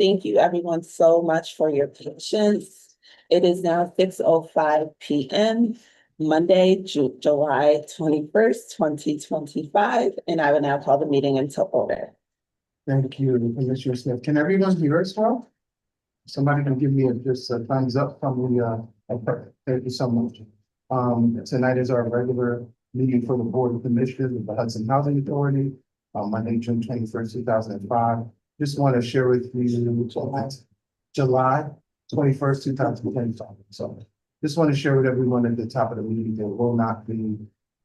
Thank you everyone so much for your patience. It is now 6:05 p.m., Monday, July 21st, 2025, and I will now call the meeting into order. Thank you, Commissioner Smith. Can everyone hear us well? Somebody can give me just a thumbs up from the, thank you so much. Tonight is our regular meeting for the Board of Commissioners of the Hudson Housing Authority. Monday, June 21st, 2005. Just want to share with you July 21st, 2025. So just want to share with everyone at the top of the meeting, there will not be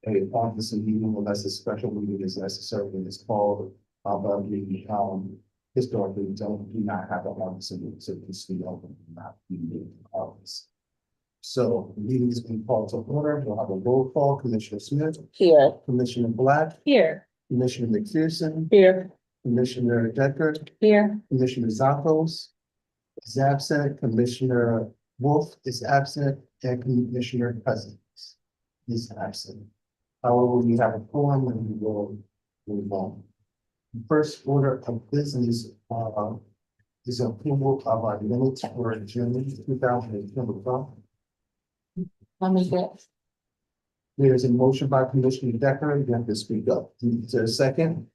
a office meeting unless a special meeting is necessary and it's called. But we historically do not have an office meeting, so this will open, not be in office. So the meeting is being called to order. We'll have a roll call. Commissioner Smith. Here. Commissioner Black. Here. Commissioner McPherson. Here. Commissioner Decker. Here. Commissioner Zakos is absent. Commissioner Wolf is absent. And Commissioner Cousins is absent. However, we have a quorum and we will move on. The first order of business is approval of our minutes for June 2025. Let me get. There's a motion by Commissioner Decker. You have to speak up. Is there a second?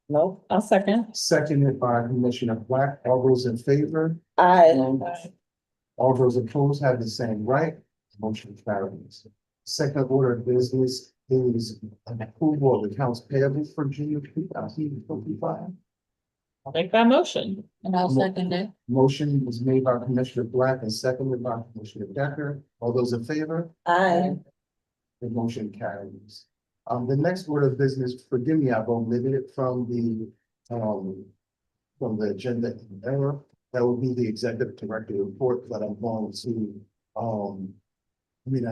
No, I'll second. Seconded by Commissioner Black. All those in favor? Aye. All those opposed have the same right. Motion carries. Second order of business is an approval of accounts payable for June 2025. I'll make that motion. And I'll second it. Motion was made by Commissioner Black and seconded by Commissioner Decker. All those in favor? Aye. The motion carries. The next order of business, forgive me, I've omitted it from the agenda error. That will be the executive director report, but I'm going to, I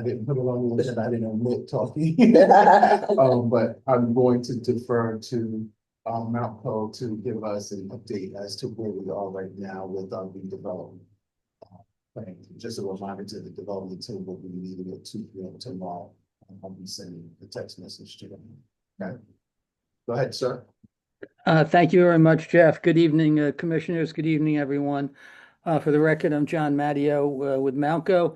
didn't put it on the list and I didn't omit talking. But I'm going to defer to Mountco to give us an update as to where we are right now with our redevelopment. Just a reminder to the development team, we'll be meeting at 2 p.m. tomorrow. I'll be sending the text message to them. Okay. Go ahead, sir. Thank you very much, Jeff. Good evening, commissioners. Good evening, everyone. For the record, I'm John Matteo with Mountco.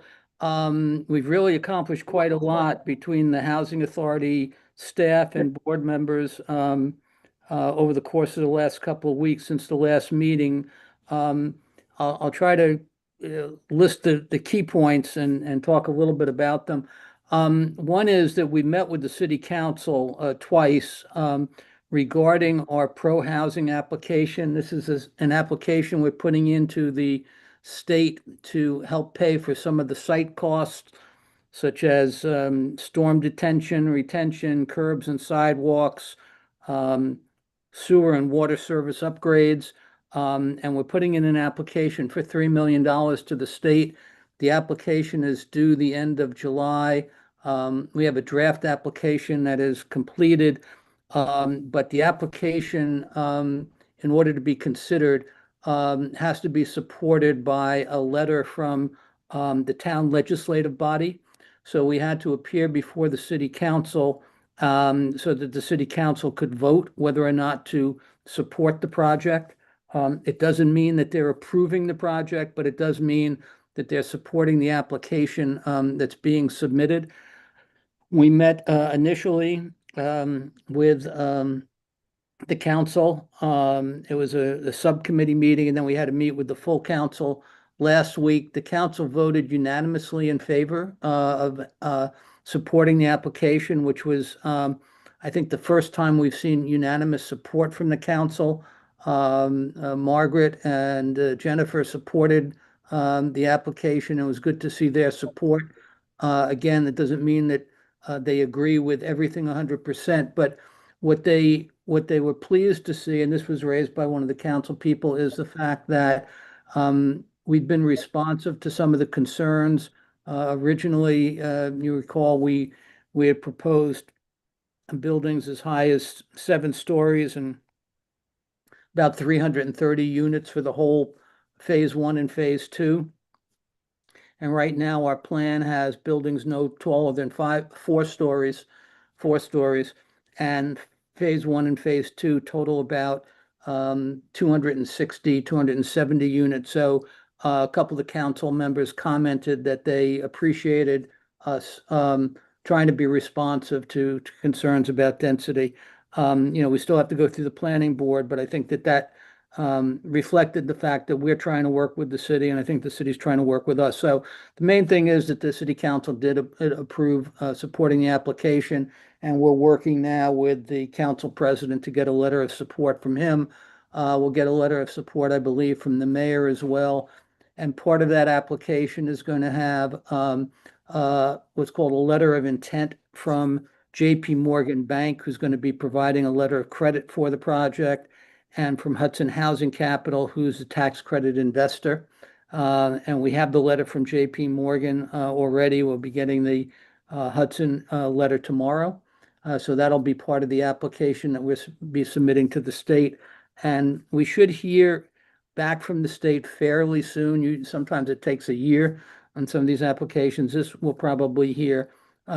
We've really accomplished quite a lot between the Housing Authority staff and board members over the course of the last couple of weeks since the last meeting. I'll try to list the key points and talk a little bit about them. One is that we met with the city council twice regarding our pro-housing application. This is an application we're putting into the state to help pay for some of the site costs, such as storm detention, retention, curbs and sidewalks, sewer and water service upgrades. And we're putting in an application for $3 million to the state. The application is due the end of July. We have a draft application that is completed, but the application, in order to be considered, has to be supported by a letter from the town legislative body. So we had to appear before the city council so that the city council could vote whether or not to support the project. It doesn't mean that they're approving the project, but it does mean that they're supporting the application that's being submitted. We met initially with the council. It was a subcommittee meeting, and then we had to meet with the full council last week. The council voted unanimously in favor of supporting the application, which was, I think, the first time we've seen unanimous support from the council. Margaret and Jennifer supported the application. It was good to see their support. Again, that doesn't mean that they agree with everything 100%, but what they were pleased to see, and this was raised by one of the council people, is the fact that we've been responsive to some of the concerns. Originally, you recall, we had proposed buildings as high as 7 stories and about 330 units for the whole phase 1 and phase 2. And right now our plan has buildings no taller than 4 stories, and phase 1 and phase 2 total about 260, 270 units. So a couple of the council members commented that they appreciated us trying to be responsive to concerns about density. We still have to go through the planning board, but I think that reflected the fact that we're trying to work with the city, and I think the city's trying to work with us. So the main thing is that the city council did approve supporting the application, and we're working now with the council president to get a letter of support from him. We'll get a letter of support, I believe, from the mayor as well. And part of that application is going to have what's called a letter of intent from JP Morgan Bank, who's going to be providing a letter of credit for the project, and from Hudson Housing Capital, who's a tax credit investor. And we have the letter from JP Morgan already. We'll be getting the Hudson letter tomorrow. So that'll be part of the application that we'll be submitting to the state. And we should hear back from the state fairly soon. Sometimes it takes a year on some of these applications. This will probably hear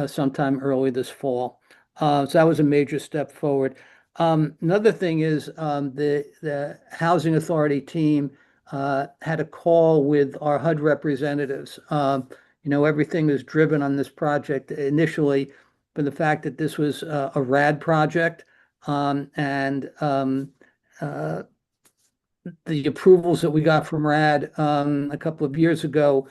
sometime early this fall. So that was a major step forward. Another thing is the Housing Authority team had a call with our HUD representatives. Everything was driven on this project initially for the fact that this was a RAD project, and the approvals that we got from RAD a couple of years ago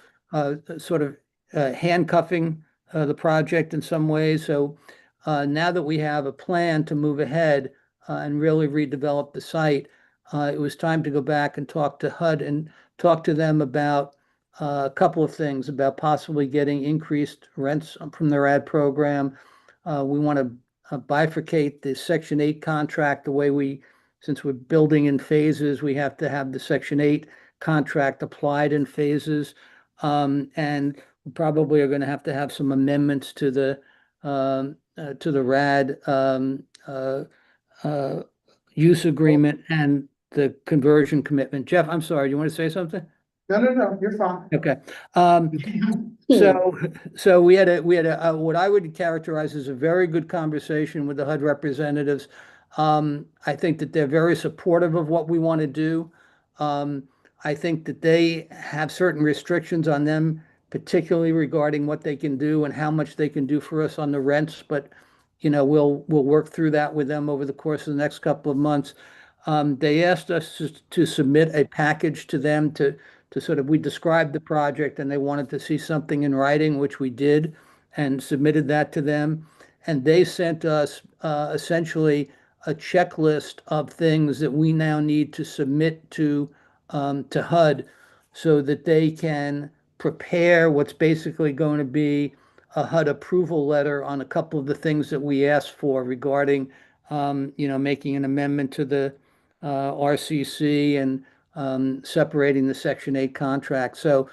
sort of handcuffing the project in some ways. So now that we have a plan to move ahead and really redevelop the site, it was time to go back and talk to HUD and talk to them about a couple of things, about possibly getting increased rents from the RAD program. We want to bifurcate the Section 8 contract the way since we're building in phases, we have to have the Section 8 contract applied in phases. And we probably are going to have some amendments to the RAD use agreement and the conversion commitment. Jeff, I'm sorry, do you want to say something? No, you're fine. Okay. So we had a what I would characterize as a very good conversation with the HUD representatives. I think that they're very supportive of what we want to do. I think that they have certain restrictions on them, particularly regarding what they can do and how much they can do for us on the rents. But we'll work through that with them over the course of the next couple of months. They asked us to submit a package to them to we described the project, and they wanted to see something in writing, which we did, and submitted that to them. And they sent us essentially a checklist of things that we now need to submit to HUD so that they can prepare what's basically going to be a HUD approval letter on a couple of the things that we asked for regarding, making an amendment to the RCC and separating the Section 8 contract. So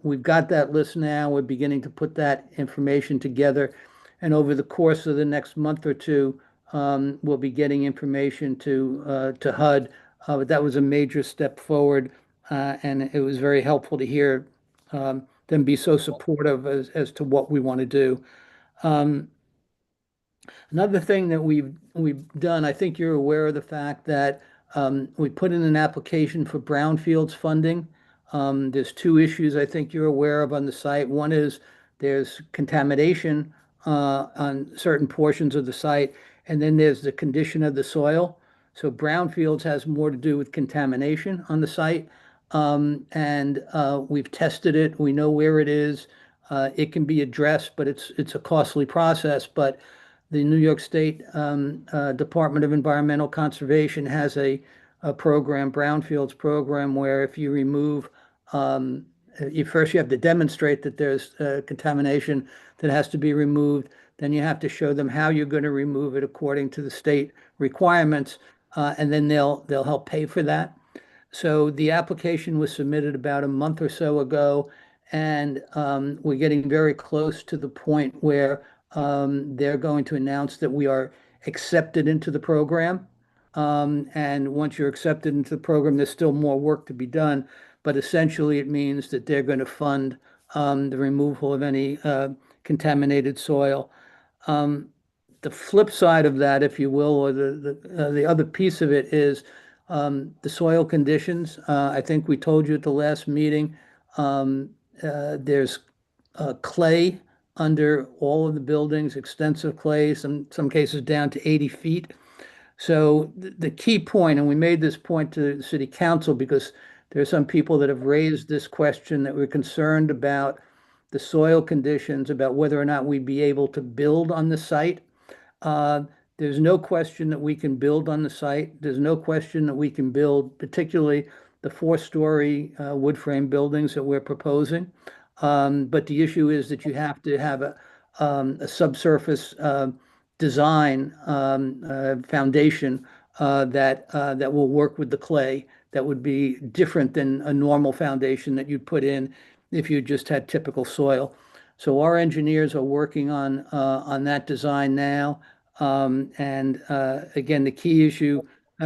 we've got that list now. We're beginning to put that information together. And over the course of the next month or two, we'll be getting information to HUD. But that was a major step forward, and it was very helpful to hear them be so supportive as to what we want to do. Another thing that we've done, I think you're aware of the fact that we put in an application for brownfields funding. There's two issues I think you're aware of on the site. One is there's contamination on certain portions of the site, and then there's the condition of the soil. So brownfields has more to do with contamination on the site. And we've tested it. We know where it is. It can be addressed, but it's a costly process. But the New York State Department of Environmental Conservation has a program, brownfields program, where if you remove, first you have to demonstrate that there's contamination that has to be removed. Then you have to show them how you're going to remove it according to the state requirements, and then they'll help pay for that. So the application was submitted about a month or so ago, and we're getting very close to the point where they're going to announce that we are accepted into the program. And once you're accepted into the program, there's still more work to be done. But essentially, it means that they're going to fund the removal of any contaminated soil. the flip side of that, if you will, or the other piece of it is the soil conditions. I think we told you at the last meeting, there's clay under all of the buildings, extensive clay, some cases down to 80 feet. So the key point, and we made this point to the city council because there are some people that have raised this question that we're concerned about the soil conditions, about whether or not we'd be able to build on the site. Uh, there's no question that we can build on the site. There's no question that we can build, particularly the four-story wood frame buildings that we're proposing. But the issue is that you have to have a subsurface design foundation that will work with the clay that would be different than a normal foundation that you'd put in if you just had typical soil. So our engineers are working on that design now. And again, the key issue,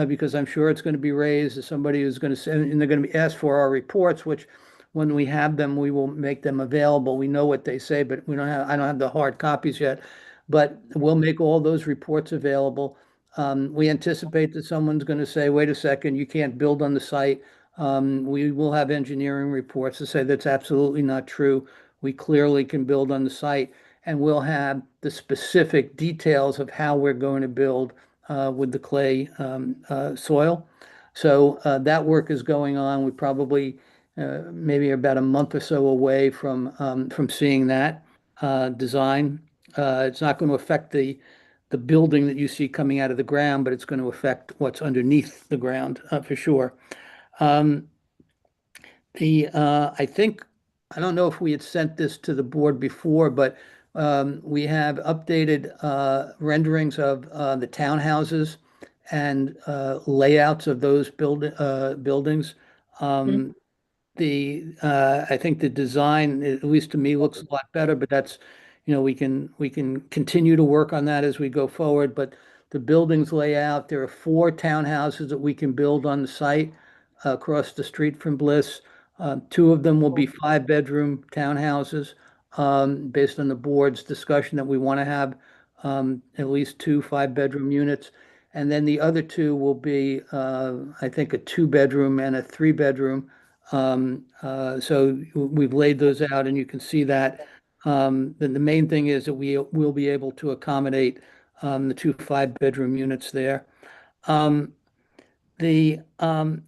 because I'm sure it's going to be raised, is somebody who's going to send, and they're going to be asked for our reports, which when we have them, we will make them available. We know what they say, but I don't have the hard copies yet. But we'll make all those reports available. We anticipate that someone's going to say, wait a second, you can't build on the site. We will have engineering reports to say that's absolutely not true. We clearly can build on the site, and we'll have the specific details of how we're going to build with the clay soil. So that work is going on. We probably maybe about a month or so away from seeing that design. It's not going to affect the building that you see coming out of the ground, but it's going to affect what's underneath the ground for sure. Um, I think, I don't know if we had sent this to the board before, but we have updated renderings of the townhouses and layouts of those buildings. Um, I think the design, at least to me, looks a lot better, but that's, we can continue to work on that as we go forward. But the buildings layout, there are 4 townhouses that we can build on the site across the street from Bliss. 2 of them will be 5-bedroom townhouses, based on the board's discussion that we want to have at least 2 5-bedroom units. And then the other 2 will be, I think, a 2-bedroom and a 3-bedroom. So we've laid those out, and you can see that. Then the main thing is that we will be able to accommodate the 2 5-bedroom units there. Um, the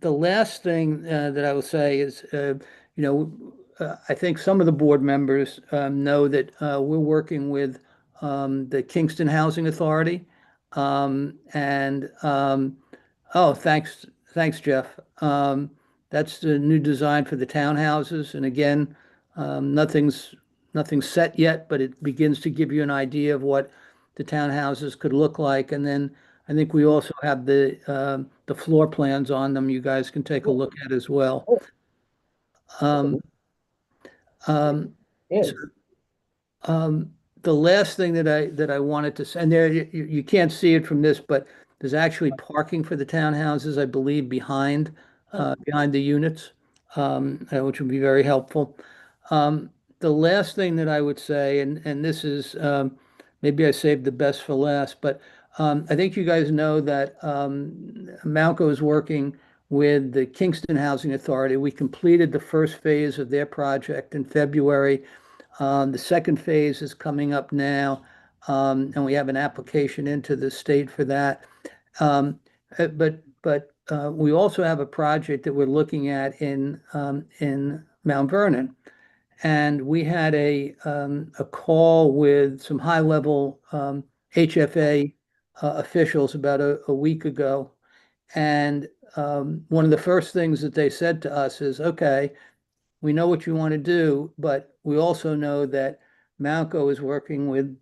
last thing that I will say is, I think some of the board members know that we're working with the Kingston Housing Authority. And oh, thanks, Jeff. That's the new design for the townhouses. And again, nothing's set yet, but it begins to give you an idea of what the townhouses could look like. And then I think we also have the floor plans on them. You guys can take a look at as well. Um, um, Yes. the last thing that I wanted to say, and there you can't see it from this, but there's actually parking for the townhouses, I believe, behind the units, which would be very helpful. The last thing that I would say, and this is maybe I saved the best for last, but I think you guys know that Malco is working with the Kingston Housing Authority. We completed the first phase of their project in February. The second phase is coming up now, and we have an application into the state for that. But we also have a project that we're looking at in Mount Vernon. And we had a call with some high-level HFA officials about a week ago. And one of the first things that they said to us is, okay, we know what you want to do, but we also know that Malco is working with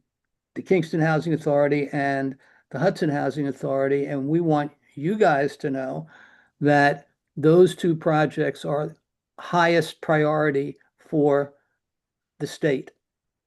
the Kingston Housing Authority and the Hudson Housing Authority, and we want you guys to know that those 2 projects are highest priority for the state.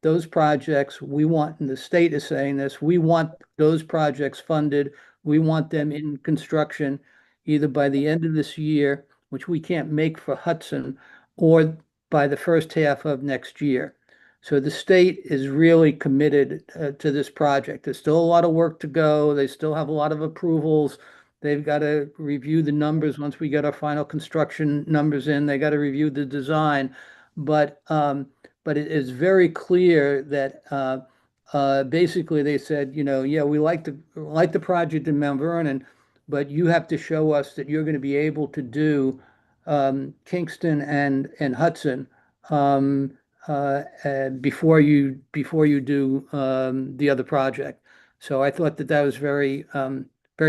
Those projects we want, and the state is saying this, we want those projects funded. We want them in construction either by the end of this year, which we can't make for Hudson, or by the first half of next year. So the state is really committed to this project. There's still a lot of work to go. They still have a lot of approvals. They've got to review the numbers. Once we get our final construction numbers in, they got to review the design. But it is very clear that basically they said, yeah, we like the project in Mount Vernon, but you have to show us that you're going to be able to do Kingston and Hudson before you do the other project. So I thought that was very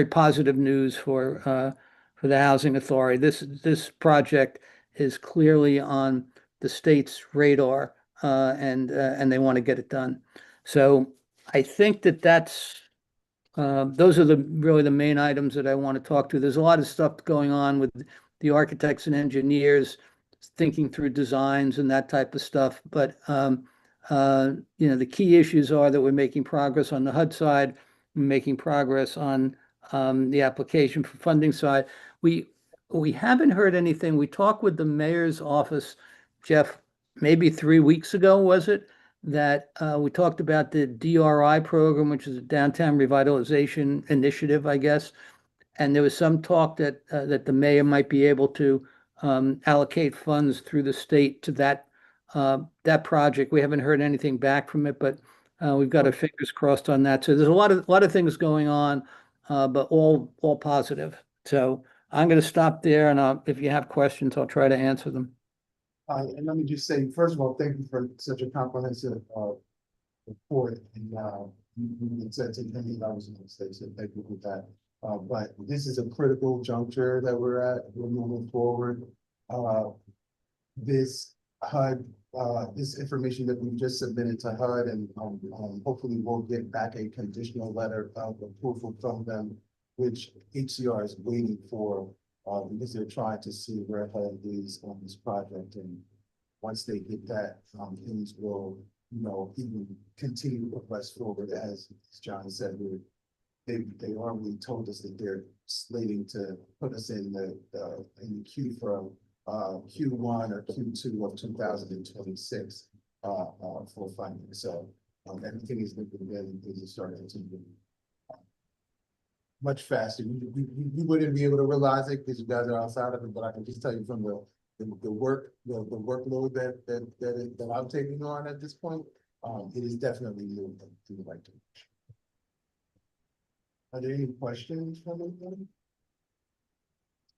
positive news for the housing authority. This project is clearly on the state's radar, and they want to get it done. So I think those are really the main items that I want to talk to. There's a lot of stuff going on with the architects and engineers thinking through designs and that type of stuff. But the key issues are that we're making progress on the HUD side, we're making progress on the application for funding side. We haven't heard anything. We talked with the mayor's office, Jeff, maybe 3 weeks ago, was it? That we talked about the DRI program, which is a downtown revitalization initiative, I guess. And there was some talk that the mayor might be able to allocate funds through the state to that project. We haven't heard anything back from it, but we've got our fingers crossed on that. So there's a lot of things going on, but all positive. So I'm going to stop there, and if you have questions, I'll try to answer them. And let me just say, first of all, thank you for such a comprehensive report. And you said to many that was a mistake, so thank you for that. But this is a critical juncture that we're at. We're moving forward. This HUD, this information that we've just submitted to HUD, and hopefully we'll get back a conditional letter of approval from them, which HCR is waiting for. Because they're trying to see where HUD is on this project, and once they get that, things will, even continue to progress forward. As John said, they already told us that they're slating to put us in the queue for Q1 or Q2 of 2026 for funding. So everything is looking good, and things are starting to move much faster. We wouldn't be able to realize it because you guys are outside of it, but I can just tell you from the workload that I'm taking on at this point, it is definitely moving to the right direction. Are there any questions from anybody?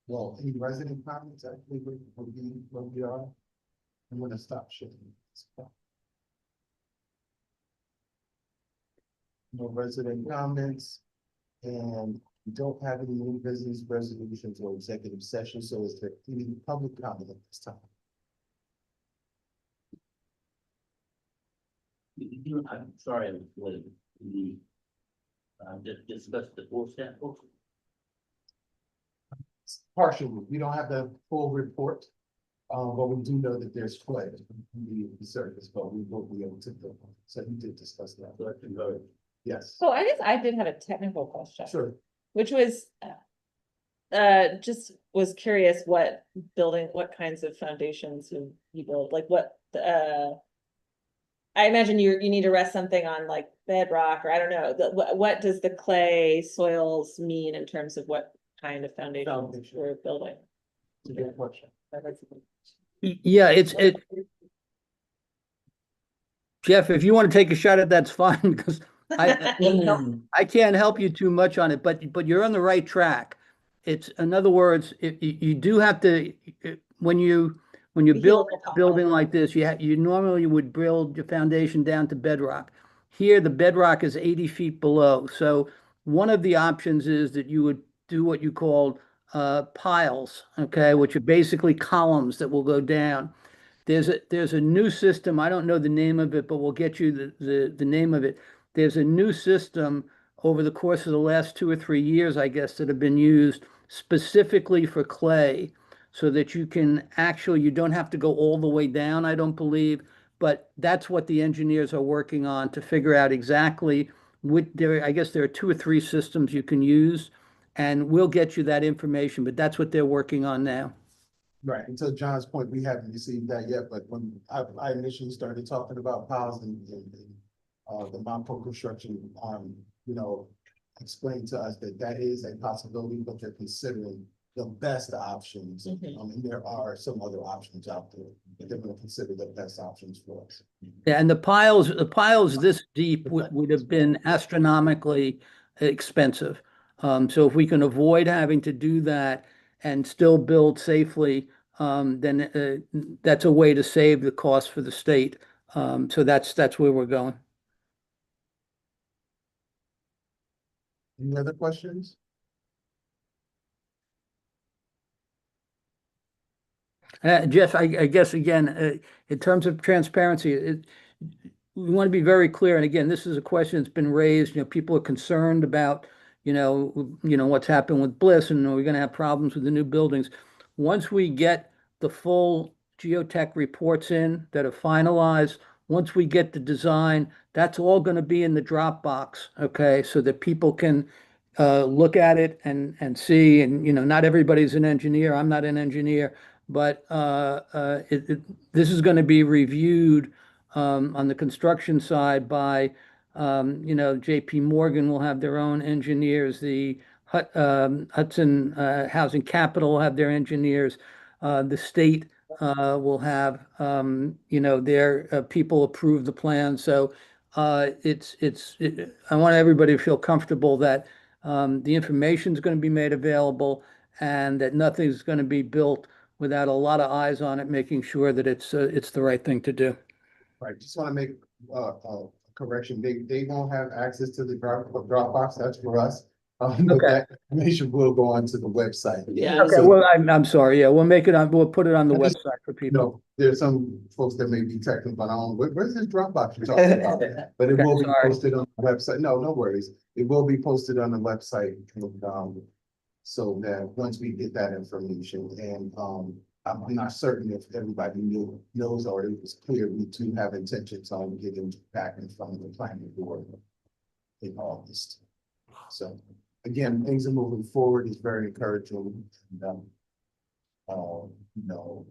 Well, any resident comments? Actually, where we are. I'm going to stop sharing. No resident comments. And we don't have any new business resolutions or executive sessions, so is there any public comment at this time? I'm sorry, I was late. We just discussed the full sample. Partially, we don't have the full report, but we do know that there's flood in the service, but we will be able to do. So he did discuss that. So I can go. Yes. So I guess I did have a technical question, Sure. which was, just was curious what kinds of foundations you build, like what, I imagine you need to rest something on like bedrock, or I don't know, what does the clay soils mean in terms of what kind of foundations we're building? It's a good question. Yeah, Jeff, if you want to take a shot at that's fine, because I can't help you too much on it, but you're on the right track. It's, in other words, you do have to, when you build a building like this, you normally would build your foundation down to bedrock. Here, the bedrock is 80 feet below. So one of the options is that you would do what you call piles, okay, which are basically columns that will go down. There's a new system. I don't know the name of it, but we'll get you the name of it. There's a new system over the course of the last 2 or 3 years, I guess, that have been used specifically for clay, so that you don't have to go all the way down, I don't believe, but that's what the engineers are working on to figure out exactly I guess there are 2 or 3 systems you can use, and we'll get you that information, but that's what they're working on now. Right, and to John's point, we haven't received that yet, but when I initially started talking about piles and the Monport construction, you know, explained to us that that is a possibility, but they're considering the best options. Mhm. And there are some other options out there, but they're gonna consider the best options for us. Yeah, and the piles this deep would have been astronomically expensive. So if we can avoid having to do that and still build safely, then that's a way to save the cost for the state. So that's where we're going. Any other questions? Jeff, I guess again, in terms of transparency, we want to be very clear. And again, this is a question that's been raised. People are concerned about, what's happened with Bliss, and are we going to have problems with the new buildings? Once we get the full geotech reports in that are finalized, once we get the design, that's all going to be in the Dropbox, okay, so that people can look at it and see. And not everybody's an engineer. I'm not an engineer, but this is going to be reviewed on the construction side by, JP Morgan will have their own engineers, the Hudson Housing Capital will have their engineers, the state will have, their people approve the plan. So I want everybody to feel comfortable that the information is going to be made available and that nothing's going to be built without a lot of eyes on it, making sure that it's the right thing to do. Right, just want to make a correction. They won't have access to the Dropbox. That's for us. But Okay. that information will go onto the website. Yeah. Okay, So, well, I'm sorry. Yeah, we'll put it on the I just- website for you people. know, there's some folks that may be technical, where's this Dropbox you're talking about? But it Okay, will be sorry. posted on the website. No worries. It will be posted on the website. So that once we get that information and, I'm not certain if everybody knows or it was clear, we do have intentions on getting back in front of the planning board in August. So again, things are moving forward. It's very encouraging. And, you know,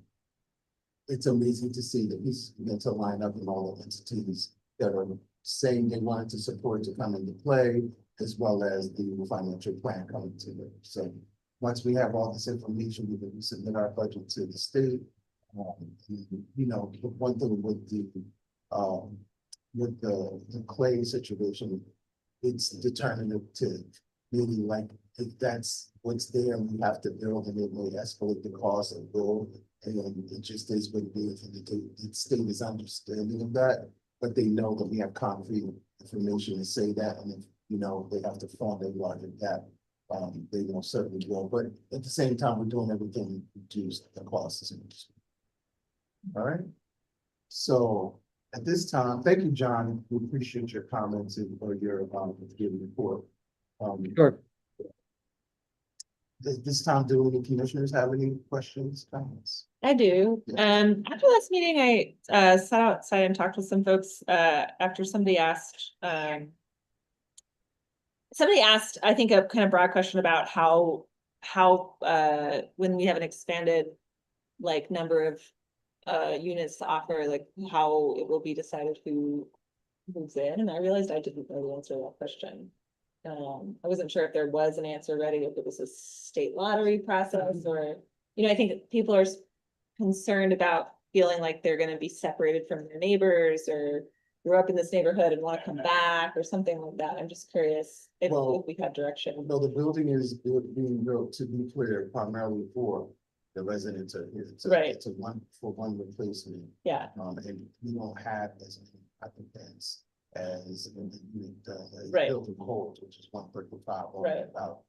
it's amazing to see that he's going to line up in all the entities that are saying they wanted to support to come into play, as well as the financial plan coming to it. So once we have all this information, we can submit our budget to the state. One thing with the clay situation, it's determinative, meaning like if that's what's there, we have to build and it may escalate the cost of build. And it just is what it is. And the state is understanding of that, but they know that we have concrete information to say that. And if, they have to fund a larger gap, they certainly will. But at the same time, we're doing everything to reduce the costs. All right. So at this time, thank you, John. We appreciate your comments and or your report. Sure. At this time, do any commissioners have any questions, comments? I do. Yes. After last meeting, I sat outside and talked with some folks, after somebody asked, I think, a kind of broad question about how, when we have an expanded, like, number of units to offer, like, how it will be decided who moves in, and I realized I didn't know the answer to that question. I wasn't sure if there was an answer ready, if it was a state lottery process, or, I think people are concerned about feeling like they're gonna be separated from their neighbors, or grew up in this neighborhood and want to come back, or something like that. I'm just curious if we have direction. No, the building is being built, to be clear, primarily for the residents of here. Right. It's for one replacement. Yeah, And we don't have as many applicants as Right. building codes, which is 135, or Right. about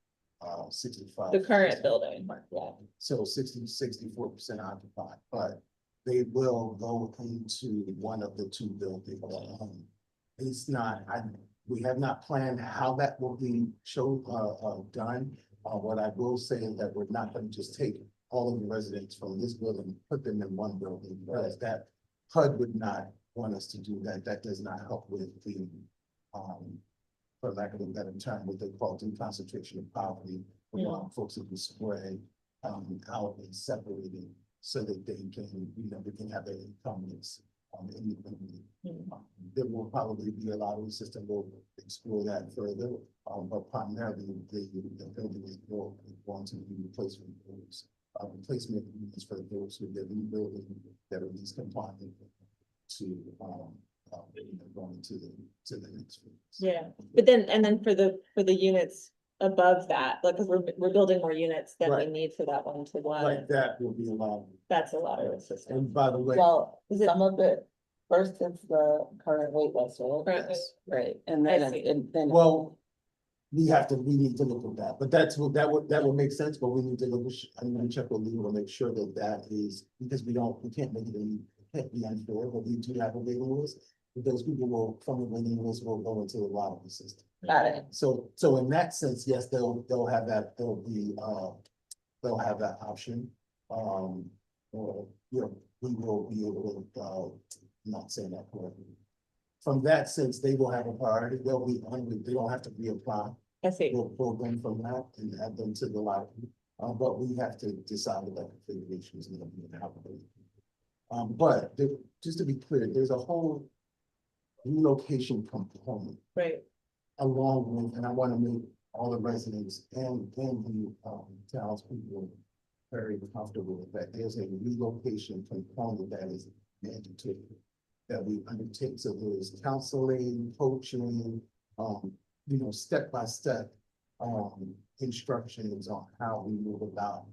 65. the current building, Right. yeah, So 64% occupied, but they will go into one of the two buildings. It's not, we have not planned how that will be done. What I will say is that we're not going to just take all of the residents from this building, and put them in one building, because that HUD would not want us to do that. That does not help with the, for lack of a better term, what they call deconcentration of poverty. Yeah. Folks who be spread out and separated so that they can, we can have their incumbents independently. Mhm. There will probably be a lot of the system will explore that further, but primarily the building is going to be replacement units, replacement units for those who are rebuilding that are least compliant to, going to the next phase. Yeah, but then, and then for the units above that, like, cause we're building more units than we Right. need for that one to one. Like that will be a lot. That's a lot of system. And by the way. Well, some of it, first it's the current wait list, right? Current wait. Yes, right, and I then, see. and then. Well, we need to look at that, but that would make sense, but we need to look, I'm gonna check with legal to make sure that that is, because we can't make it can't be unfair, but we do have a waiting list. Because people from the waiting list will go into a lot of the system. Got it. So in that sense, yes, they'll have that, they'll have that option. Or, we will be able to, not saying that correctly. From that sense, they will have a priority, they don't have to reapply. I see. We'll pull them from that and add them to the lottery, but we have to decide what that configuration is gonna be and how. But just to be clear, there's a whole relocation component Right, along with, and I want to make all the residents and the townspeople very comfortable with that. There's a relocation component that is mandatory that we undertake. So there's counseling, coaching, step by step instructions on how we move about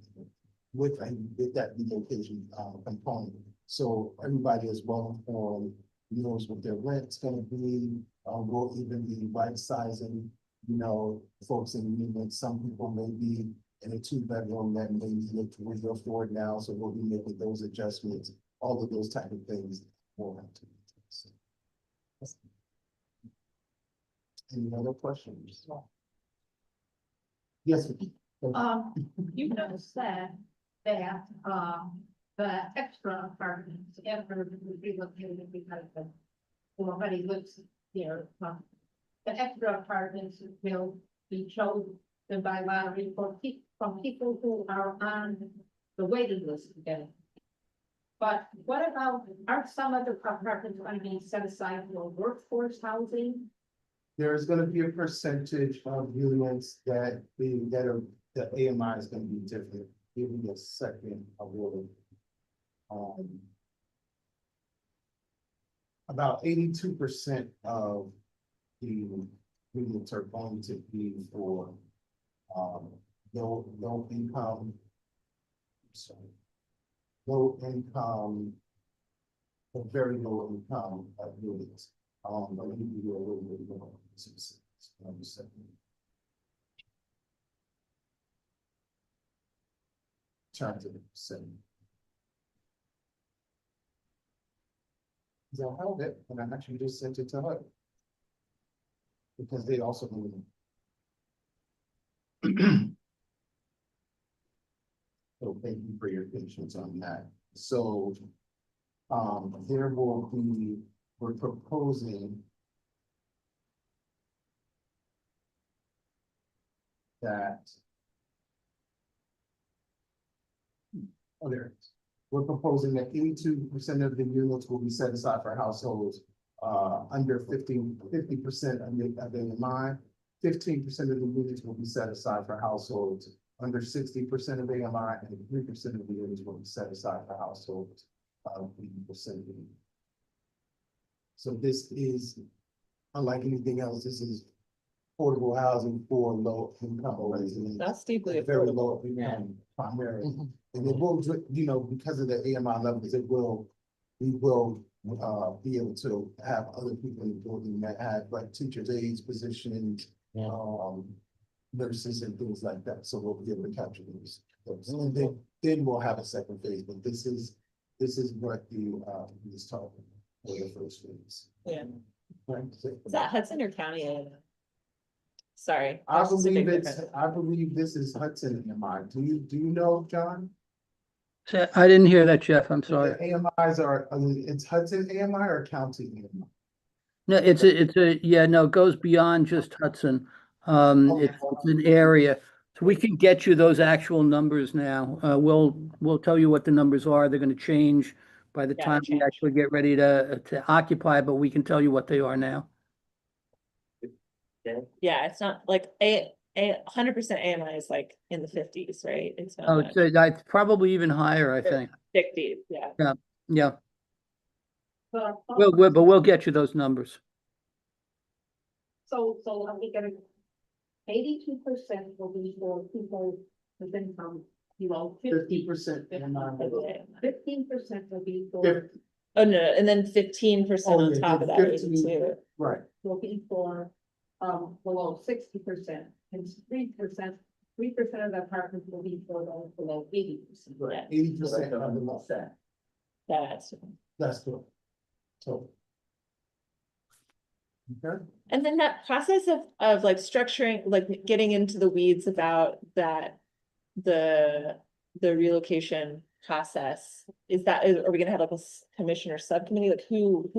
with that relocation component. So everybody is well informed, knows what their rent's gonna be. We'll even be right sizing, folks in units. Some people may be in a 2-bedroom that may need a 3 or 4 now, so we'll be making those adjustments. All of those type of things will have to be. Any other questions? Yes. You just said that, the extra apartments, after relocated because of already lives here, the extra apartments will be chosen by lottery from people who are on the waiting list again. But what about, aren't some of the apartments going to be set aside for workforce housing? There's gonna be a percentage of units that are, the AMI is gonna be different. Give me a second, I will. About 82% of the units are going to be for, low income. Sorry. Low income, or very low income units. Let me give you a little bit more specifics. One second. Turn to the setting. I held it, and I actually just sent it to her. Because they also need. So thank you for your patience on that. So, we're proposing that. Oh, there it is. We're proposing that 82% of the units will be set aside for households under 50% of the AMI. 15% of the units will be set aside for households under 60% of AMI, and 3% of the units will be set aside for households of 80% of the. So this is, unlike anything else, this is affordable housing for low income residents. that's deeply Very affordable. low income primarily. And it will, because of the AMI levels, we will be able to have other people in the building that have like teachers' aides positions, nurses and things like that. So we'll be able to capture those. And then we'll have a second phase, but this is what is talking for the first phase. Yeah. Right? Is that Hudson or County A&M? Sorry. I that's just a big believe difference. I believe this is Hudson AMI. Do you know, John? I didn't hear that, Jeff. I'm sorry. The AMIs are, it's Hudson AMI or County AMI? No, yeah, no, it goes beyond just Hudson. It's an area. So we can get you those actual numbers now. We'll tell you what the numbers are. They're gonna change by the Yeah, time we change. actually get ready to occupy, but we can tell you what they are now. Yeah, it's not like a 100% AMI is like in the 50s, right? It's not Oh, much. it's probably even higher, I think. 60s, yeah. Yeah, But, but we'll get you those numbers. so are we gonna, 82% will be for people with income below 50% and Okay. 15% will be for, Fif- Oh, no, and then 15% Oh, on yeah, top of that, 15. 82. Right, will be for, below 60%, and 3% of the apartments will be for those below 80%. right, 80% of the lot. That's, That's good. So. Okay, and then that process of like structuring, like getting into the weeds about that, the relocation process, are we gonna have like a commissioner subcommittee? Like who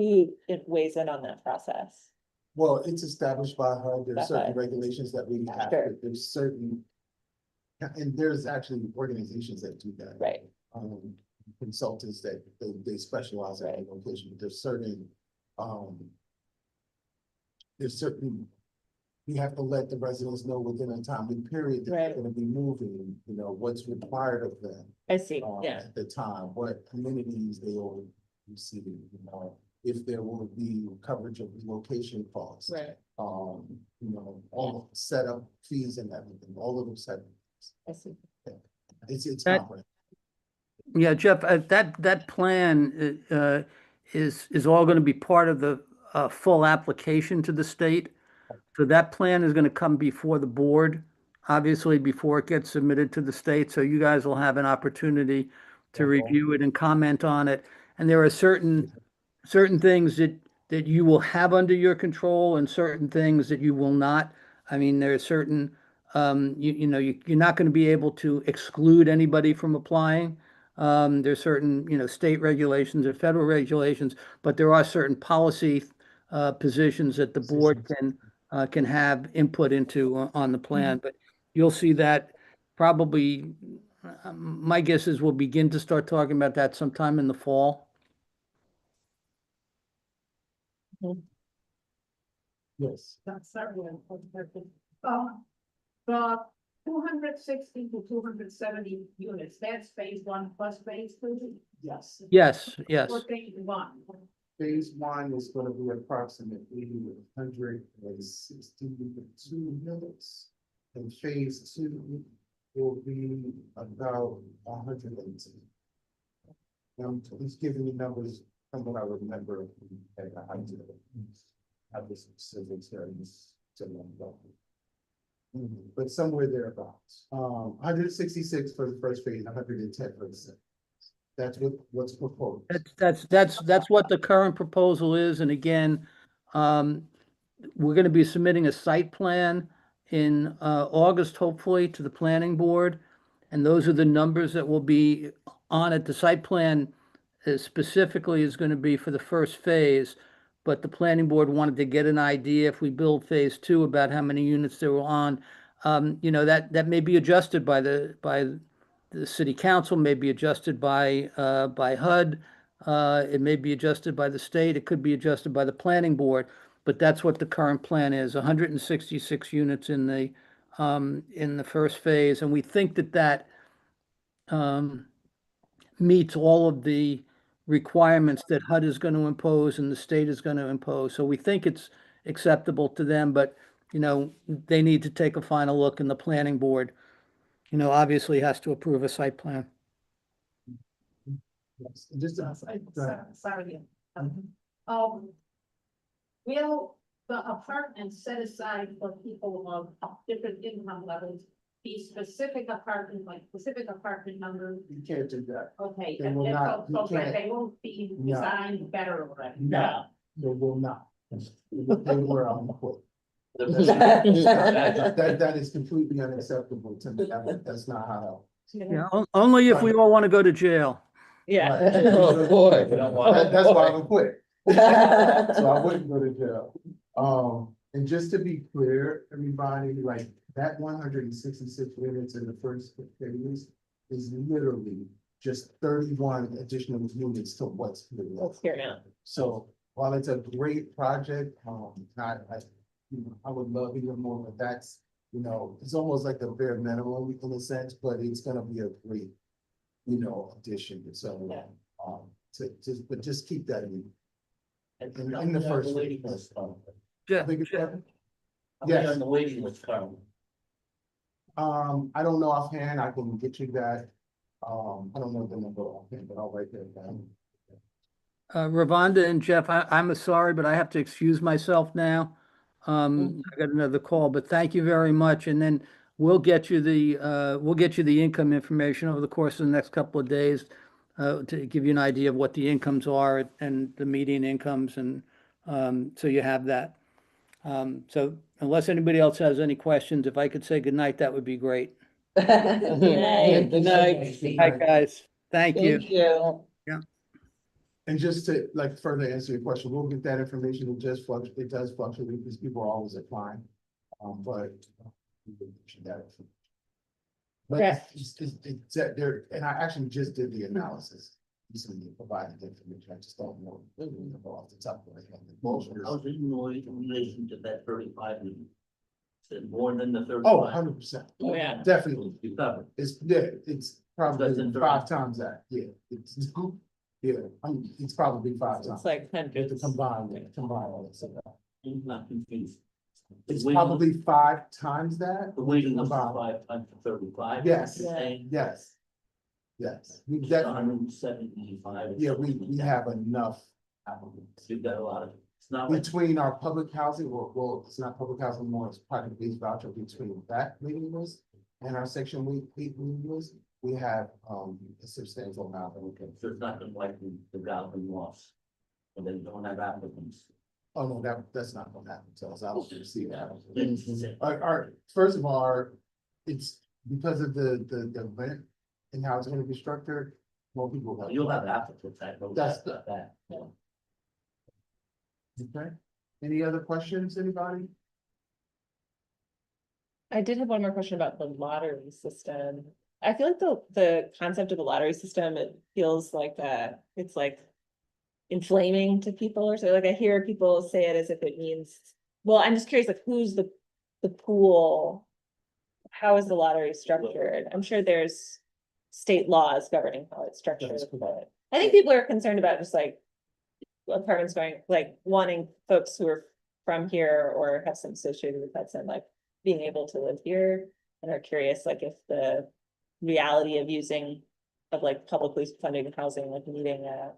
weighs in on that process? well, it's established by HUD, there are certain Okay. regulations that we have, Sure. there's certain. And there's actually organizations that do that. Right, Consultants that they specialize in Right. location, but there's certain, you have to let the residents know within a timely period that they're Right. gonna be moving, what's required of them. I see, yeah, At the time, what amenities they will receive, if there will be coverage of relocation costs. right, All the setup fees and everything, all of them set. I see. It's That- comprehensive. Yeah, Jeff, that plan is all going to be part of the full application to the state. So that plan is going to come before the board, obviously, before it gets submitted to the state. So you guys will have an opportunity to review it and comment on it. And there are certain things that you will have under your control and certain things that you will not. I mean, there are certain, you're not going to be able to exclude anybody from applying. There's certain, state regulations or federal regulations, but there are certain policy positions that the board can have input into on the plan. But you'll see that probably, my guess is we'll begin to start talking about that sometime in the fall. Yes, That's certainly important. The 260 to 270 units, that's phase 1 plus phase 2? yes. Yes. Or phase 1? Phase 1 is gonna be approximately 162 units. And phase 2 will be about 118. I'm just giving you numbers from what I remember at the height of it. Have the specifics here in this. But somewhere thereabouts, 166 for the first phase, 110 for the second. That's what's proposed. That's what the current proposal is. And again, we're going to be submitting a site plan in August, hopefully, to the planning board. And those are the numbers that will be on it. The site plan specifically is going to be for the first phase. But the planning board wanted to get an idea if we build phase 2 about how many units there were on. That may be adjusted by the city council, may be adjusted by HUD. It may be adjusted by the state. It could be adjusted by the planning board. But that's what the current plan is, 166 units in the first phase. And we think that meets all of the requirements that HUD is going to impose and the state is going to impose. So we think it's acceptable to them, but, they need to take a final look, and the planning board, obviously has to approve a site plan. Yes, and just, Sorry. Will the apartments set aside for people of different income levels be specific apartment, like specific apartment numbers? you can't do that. Okay, They and will then not. so You can't. they won't be No. designed better already. No, they will not. They were on the court. That That is completely unacceptable to me. That's not how. Yeah, only if we all want to go to jail. Yeah. Oh, boy. We don't want- That's why I would quit. So I wouldn't go to jail. And just to be clear, everybody, like, that 166 units in the first phase is literally just 31 additional units to what's here. Let's hear it out. So while it's a great project, I would love even more, but that's, it's almost like the bare minimum in a sense, but it's gonna be a great, addition. So, Yeah. but just keep that in. And In the first waiting list, Jeff, Big- Jeff, Yes. on the waiting list, Carl. I don't know offhand, I can get you that. I don't know the number offhand, but I'll write that down. Ravonda and Jeff, I'm sorry, but I have to excuse myself now. I got another call, but thank you very much. And then we'll get you the income information over the course of the next couple of days to give you an idea of what the incomes are and the median incomes, and so you have that. So unless anybody else has any questions, if I could say goodnight, that would be great. Good night. Good night. Hi, guys. Thank you. Thank you. And just to further answer your question, we'll get that information. It does fluctuate because people are always applying. But. But Yeah. it's there, and I actually just did the analysis. Recently provided the information. I just don't know off the top of my head. How's it in relation to that 35 unit? Is it more than the 35? Oh, 100%. Oh, yeah. Definitely. You covered. It's That's probably in 5 times that. Yeah, it's probably 5 times. It's like To hundreds. combine all this. I'm not confused. It's The waiting list- probably 5 times that. The waiting list is Combined. 5 times 35. Yes. You're saying Yes. Yes, we it's definitely, 175. or yeah, something we like that. have enough. You've got a lot of, it's not like, Between our public housing, well, it's not public housing anymore, it's project-based voucher, between that waiting list and our section 8 waiting list, we have, a substantial amount that we can. so it's not like the Godwin loss. And they don't have applicants. Oh, no, that's not gonna happen to us, I don't see that. It's- First of all, it's because of the rent and how it's gonna be structured, more people. You'll have applicants, I know That's that. Okay, any other questions, anybody? I did have one more question about the lottery system. I feel like the concept of the lottery system, it feels like it's like inflaming to people, or so, like I hear people say it as if it means, well, I'm just curious, like who's the pool? How is the lottery structured? I'm sure there's state laws governing how it's structured, That's correct. but I think people are concerned about just like apartments going, like wanting folks who are from here or have some associated with Hudson, like being able to live here, and are curious, like if the reality of like publicly funded housing, like needing a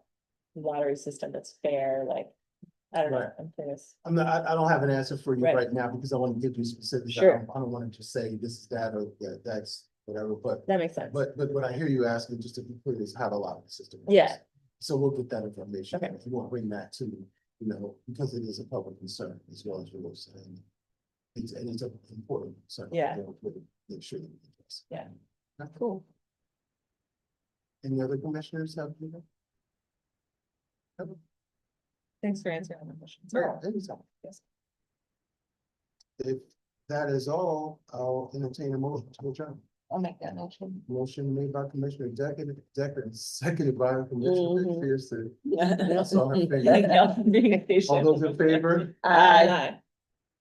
lottery system that's fair, like, I don't know, Right. I'm curious. I don't have an answer for you Right. right now because I want to give you specifics. Sure. I don't want to just say this is that or that's whatever, but That makes sense. but what I hear you asking, just to be clear, is how the lottery system works. Yeah. So we'll get that information. Okay. If you want to bring that to me, because it is a public concern as well as yours. And it's an important concern. Yeah. Make sure that we address. Yeah. Okay. Cool. Any other commissioners have? Thanks for answering all my questions. No, anytime. Yes. If that is all, I'll entertain a motion to adjourn. I'll make that motion. Motion made by Commissioner Decker, and seconded by Commissioner Mhm. McPherson. Yeah. I saw her Thank face. y'all for being patient. All those in favor, Aye.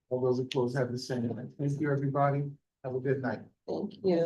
all those opposed have the same. Thank you, everybody. Have a good night. Thank you.